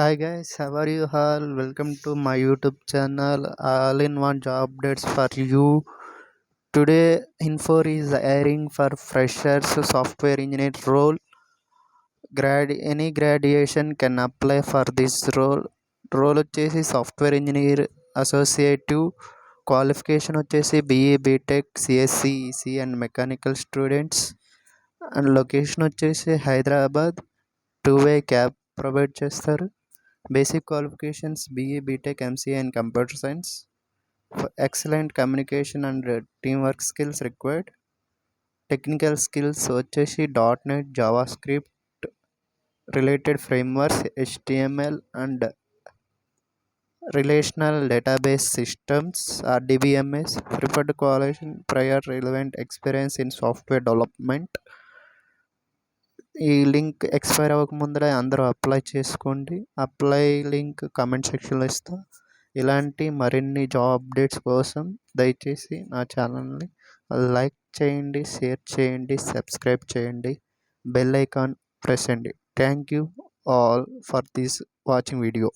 Hi guys, how are you all? Welcome to my YouTube channel, All in One Job Updates for you. Today, Infor is hiring for freshers software engineer role. Any graduation can apply for this role. Role వచ్చేసి software engineer associative qualification వచ్చేసి BE BTech CSC EC and mechanical students and location వచ్చేసి Hyderabad. Two way cab provide చేస్తారు. Basic qualifications BA, BTech, MCA, and Computer Science. For excellent communication and teamwork skills required. Technical skills వచ్చేసి .NET, JavaScript, related frameworks, HTML, and relational database systems RDBMS. Preferred qualification prior relevant experience in software development. ఈ link expire అవ్వకముందరే అందరూ apply చేసుకోండి. Apply link comment సెక్షన్లో ఇస్తా. ఇలాంటి మరిన్ని job updates కోసం దయచేసి నా ఛానల్ని లైక్ చేయండి, షేర్ చేయండి, సబ్స్క్రైబ్ చేయండి, బెల్ ఐకాన్ ప్రెస్ చేయండి. Thank you all for this watching video.